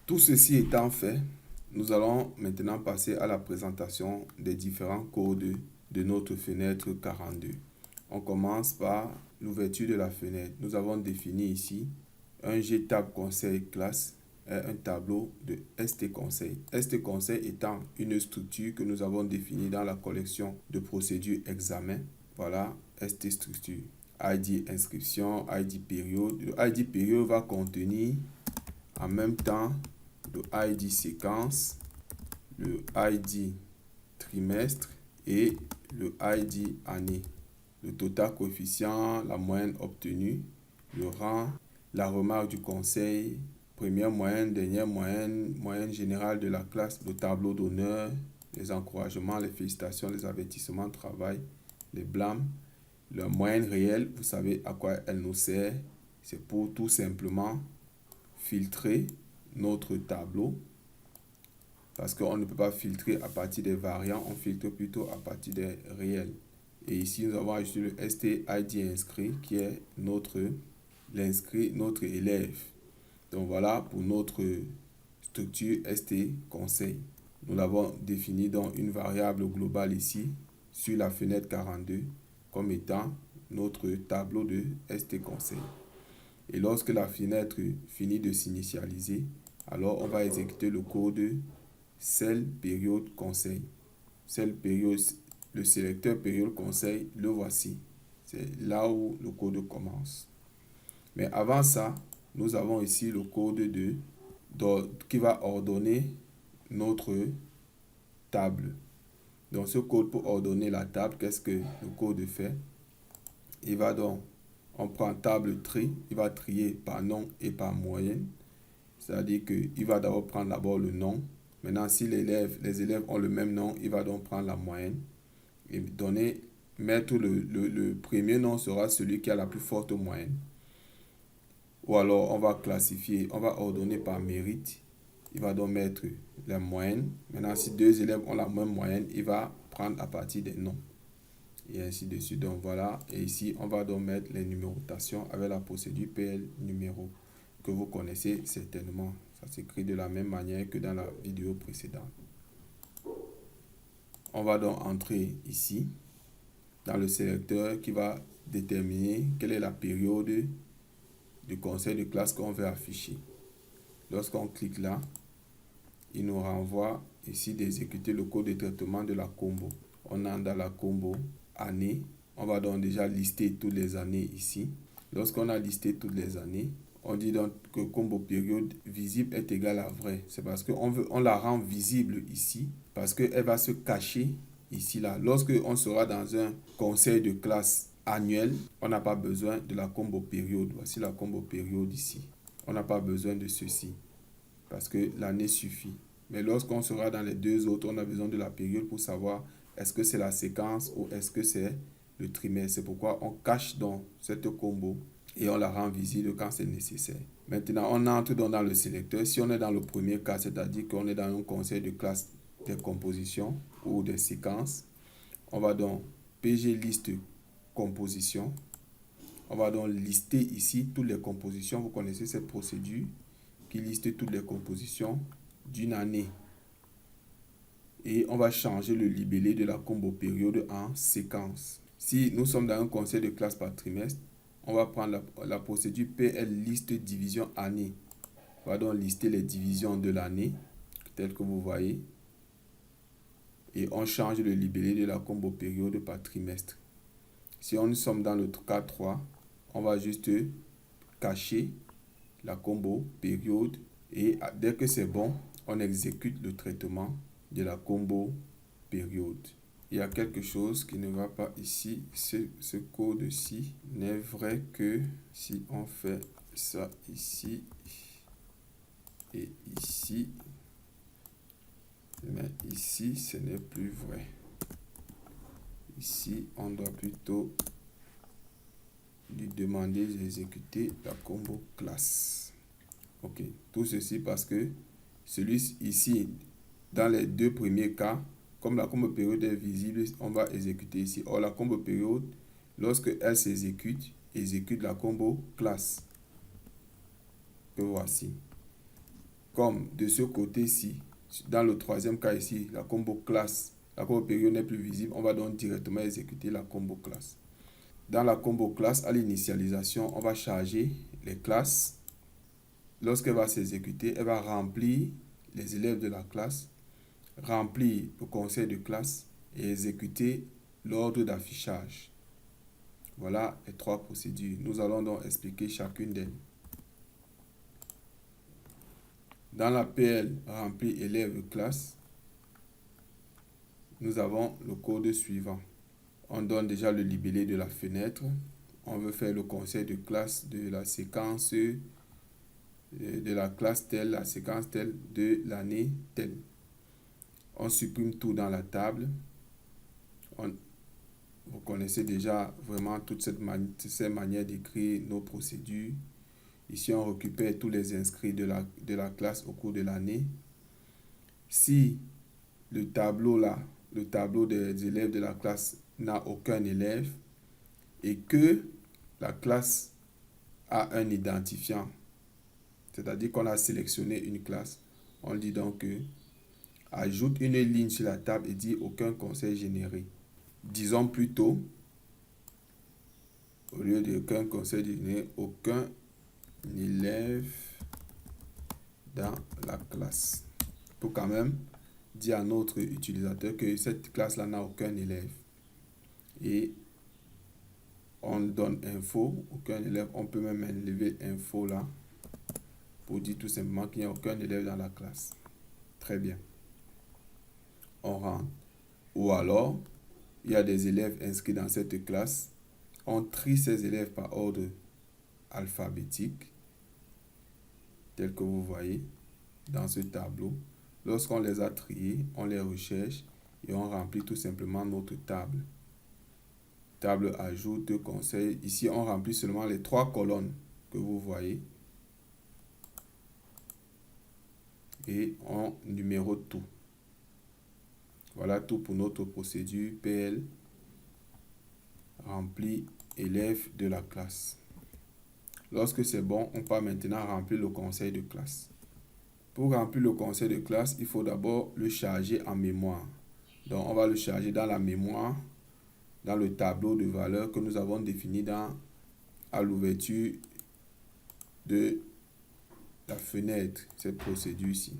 Tout ceci étant fait, nous allons maintenant passer à la présentation des différents codes de notre fenêtre 42. On commence par l'ouverture de la fenêtre. Nous avons défini ici un G-Tab Conseil classe et un tableau de ST Conseil. ST Conseil étant une structure que nous avons définie dans la collection de procédures examen. Voilà ST structure. ID inscription, ID période. Le ID période va contenir en même temps le ID séquence, le ID trimestre et le ID année. Le total coefficient, la moyenne obtenue, le rang, la remarque du conseil, première moyenne, dernière moyenne, moyenne générale de la classe, le tableau d'honneur, les encouragements, les félicitations, les avertissements de travail, les blâmes, la moyenne réelle, vous savez à quoi elle nous sert, c'est pour tout simplement filtrer notre tableau, parce qu'on ne peut pas filtrer à partir des variants, on filtre plutôt à partir des réels. Et ici, nous avons ajouté le STID inscrit qui est l'inscrit, notre élève. Donc voilà pour notre structure ST conseil. Nous l'avons défini dans une variable globale ici sur la fenêtre 42 comme étant notre tableau de ST conseil. Et lorsque la fenêtre finit de s'initialiser, alors on va exécuter le code cell période conseil. Cell période, le sélecteur période conseil, le voici. C'est là où le code commence. Mais avant ça, nous avons ici le code qui va ordonner notre table. Donc ce code pour ordonner la table, qu'est-ce que le code fait? Il va donc, on prend table tri, il va trier par nom et par moyenne. C'est-à-dire qu'il va d'abord prendre le nom. Maintenant, si les élèves ont le même nom, il va donc prendre la moyenne et mettre le premier nom sera celui qui a la plus forte moyenne. Ou alors, on va classifier, on va ordonner par mérite. Il va donc mettre la moyenne. Maintenant, si deux élèves ont la même moyenne, il va prendre à partir des noms. Et ainsi de suite. Donc voilà. Et ici, on va donc mettre les numérotations avec la procédure PL numéro que vous connaissez certainement. Ça s'écrit de la même manière que dans la vidéo précédente. On va donc entrer ici dans le sélecteur qui va déterminer quelle est la période du conseil de classe qu'on veut afficher. Lorsqu'on clique là, il nous renvoie ici d'exécuter le code de traitement de la combo. On entre dans la combo année. On va donc déjà lister toutes les années ici. Lorsqu'on a listé toutes les années, on dit donc que combo période visible est égal à vrai. C'est parce qu'on la rend visible ici, parce qu'elle va se cacher ici là. Lorsque on sera dans un conseil de classe annuel, on n'a pas besoin de la combo période. Voici la combo période ici. On n'a pas besoin de ceci, parce que l'année suffit. Mais lorsqu'on sera dans les deux autres, on a besoin de la période pour savoir est-ce que c'est la séquence ou est-ce que c'est le trimestre. C'est pourquoi on cache donc cette combo et on la rend visible quand c'est nécessaire. Maintenant, on entre donc dans le sélecteur. Si on est dans le premier cas, c'est-à-dire qu'on est dans un conseil de classe des compositions ou des séquences, on va donc PG liste composition. On va donc lister ici toutes les compositions. Vous connaissez cette procédure qui liste toutes les compositions d'une année. Et on va changer le libellé de la combo période en séquence. Si nous sommes dans un conseil de classe par trimestre, on va prendre la procédure PL liste division année. On va donc lister les divisions de l'année, telles que vous voyez. Et on change le libellé de la combo période par trimestre. Si nous sommes dans le cas 3, on va juste cacher la combo période. Et dès que c'est bon, on exécute le traitement de la combo période. Il y a quelque chose qui ne va pas ici. Ce code-ci n'est vrai que si on fait ça ici et ici. Mais ici, ce n'est plus vrai. Ici, on doit plutôt lui demander d'exécuter la combo classe. Ok, tout ceci parce que celui ici, dans les deux premiers cas, comme la combo période est visible, on va exécuter ici. Or, la combo période, lorsque elle s'exécute, exécute la combo classe. Que voici. Comme de ce côté-ci, dans le troisième cas ici, la combo classe, la combo période n'est plus visible, on va donc directement exécuter la combo classe. Dans la combo classe, à l'initialisation, on va charger les classes. Lorsqu'elle va s'exécuter, elle va remplir les élèves de la classe, remplir le conseil de classe et exécuter l'ordre d'affichage. Voilà les trois procédures. Nous allons donc expliquer chacune d'elles. Dans la PL remplir élève classe, nous avons le code suivant. On donne déjà le libellé de la fenêtre. On veut faire le conseil de classe de la séquence de la classe telle, la séquence telle, de l'année telle. On supprime tout dans la table. Vous connaissez déjà vraiment toutes ces manières d'écrire nos procédures. Ici, on récupère tous les inscrits de la classe au cours de l'année. Si le tableau là, le tableau des élèves de la classe n'a aucun élève et que la classe a un identifiant, c'est-à-dire qu'on a sélectionné une classe, on dit donc que ajoute une ligne sur la table et dit aucun conseil généré. Disons plutôt, au lieu de aucun conseil généré, aucun élève dans la classe. Pour quand même dire à notre utilisateur que cette classe-là n'a aucun élève. Et on donne info, aucun élève. On peut même enlever info là pour dire tout simplement qu'il n'y a aucun élève dans la classe. Très bien. On rentre. Ou alors, il y a des élèves inscrits dans cette classe. On trie ces élèves par ordre alphabétique, tel que vous voyez dans ce tableau. Lorsqu'on les a triés, on les recherche et on remplit tout simplement notre table. Table ajoute conseil. Ici, on remplit seulement les 3 colonnes que vous voyez. Et on numérote tout. Voilà tout pour notre procédure PL rempli élève de la classe. Lorsque c'est bon, on peut maintenant remplir le conseil de classe. Pour remplir le conseil de classe, il faut d'abord le charger en mémoire. Donc, on va le charger dans la mémoire, dans le tableau de valeurs que nous avons défini à l'ouverture de la fenêtre, cette procédure-ci.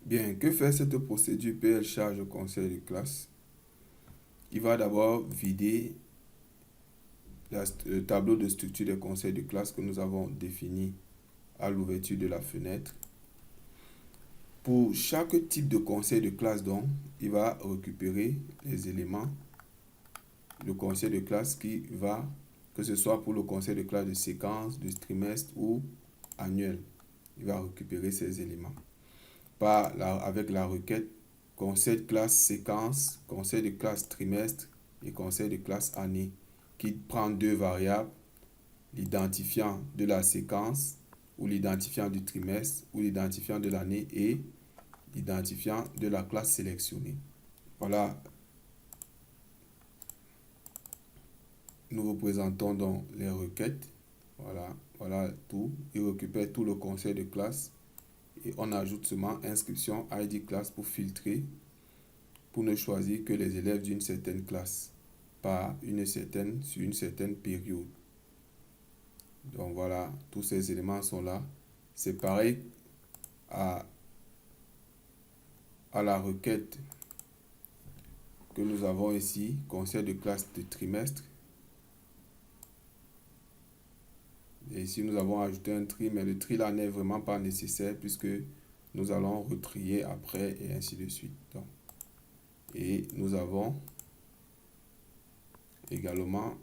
Bien, que fait cette procédure PL charge au conseil de classe? Il va d'abord vider le tableau de structure des conseils de classe que nous avons défini à l'ouverture de la fenêtre. Pour chaque type de conseil de classe, donc, il va récupérer les éléments. Le conseil de classe qui va, que ce soit pour le conseil de classe de séquence, de trimestre ou annuel, il va récupérer ces éléments. Avec la requête conseil de classe séquence, conseil de classe trimestre et conseil de classe année, qui prend 2 variables, l'identifiant de la séquence ou l'identifiant du trimestre ou l'identifiant de l'année et l'identifiant de la classe sélectionnée. Voilà. Nous vous présentons donc les requêtes. Voilà tout. Il récupère tout le conseil de classe et on ajoute seulement inscription ID classe pour filtrer, pour ne choisir que les élèves d'une certaine classe sur une certaine période. Donc voilà, tous ces éléments sont là. C'est pareil à la requête que nous avons ici, conseil de classe de trimestre. Et ici, nous avons ajouté un tri, mais le tri là n'est vraiment pas nécessaire puisque nous allons retrier après et ainsi de suite. Donc, et nous avons également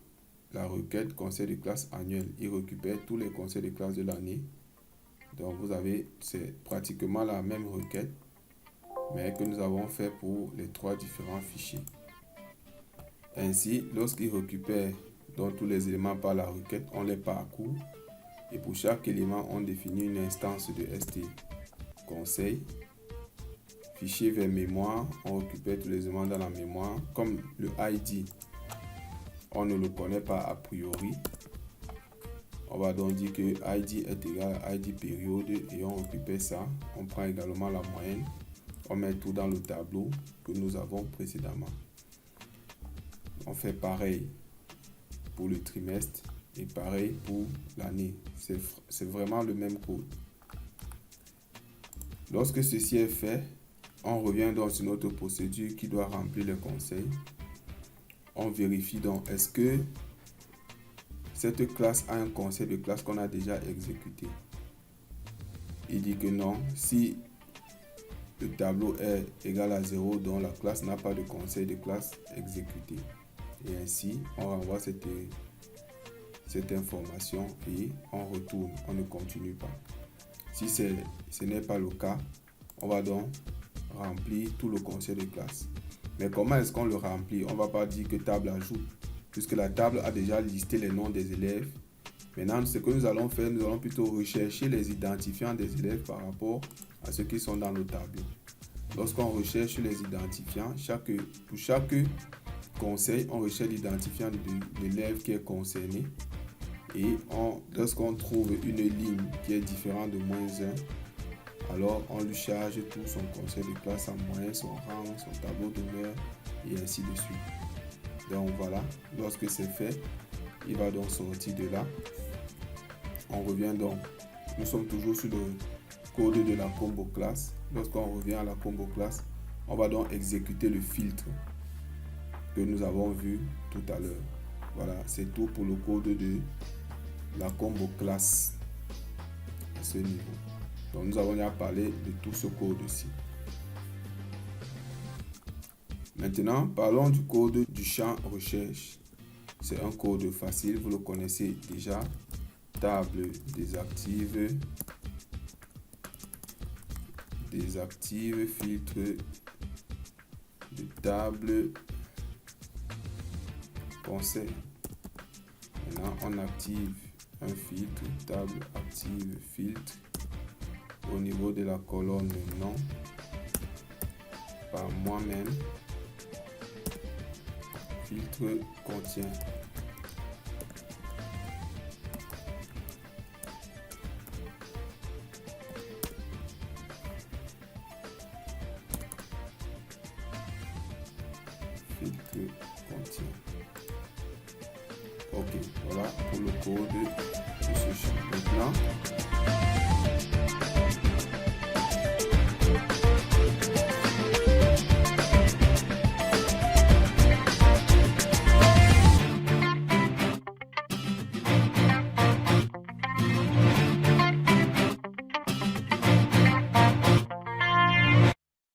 la requête conseil de classe annuel. Il récupère tous les conseils de classe de l'année. Donc, vous avez, c'est pratiquement la même requête, mais que nous avons fait pour les 3 différents fichiers. Ainsi, lorsqu'il récupère donc tous les éléments par la requête, on les parcourt. Et pour chaque élément, on définit une instance de ST conseil fichier vers mémoire, on récupère tous les éléments dans la mémoire. Comme le ID, on ne le connaît pas a priori, on va donc dire que ID est égal à ID période et on récupère ça. On prend également la moyenne, on met tout dans le tableau que nous avons précédemment. On fait pareil pour le trimestre et pareil pour l'année. C'est vraiment le même code. Lorsque ceci est fait, on revient donc sur notre procédure qui doit remplir les conseils. On vérifie donc est-ce que cette classe a un conseil de classe qu'on a déjà exécuté. Il dit que non. Si le tableau est égal à 0, donc la classe n'a pas de conseil de classe exécuté. Et ainsi, on renvoie cette information et on retourne, on ne continue pas. Si ce n'est pas le cas, on va donc remplir tout le conseil de classe. Mais comment est-ce qu'on le remplit? On ne va pas dire que table ajoute, puisque la table a déjà listé les noms des élèves. Maintenant, ce que nous allons faire, nous allons plutôt rechercher les identifiants des élèves par rapport à ceux qui sont dans le tableau. Lorsqu'on recherche les identifiants, pour chaque conseil, on recherche l'identifiant de l'élève qui est concerné. Et lorsqu'on trouve une ligne qui est différente de -1, alors on lui charge tout son conseil de classe en moyenne, son rang, son tableau d'honneur et ainsi de suite. Donc voilà, lorsque c'est fait, il va donc sortir de là. On revient donc, nous sommes toujours sur le code de la combo classe. Lorsqu'on revient à la combo classe, on va donc exécuter le filtre que nous avons vu tout à l'heure. Voilà, c'est tout pour le code de la combo classe à ce niveau. Donc nous avons déjà parlé de tout ce code-ci. Maintenant, parlons du code du champ recherche. C'est un code facile, vous le connaissez déjà. Table désactive, filtre de table, conseil. Maintenant, on active un filtre, table active filtre. Au niveau de la colonne nom, par moi-même, filtre contient. Filtre contient. Ok, voilà pour le code de ce champ. Maintenant,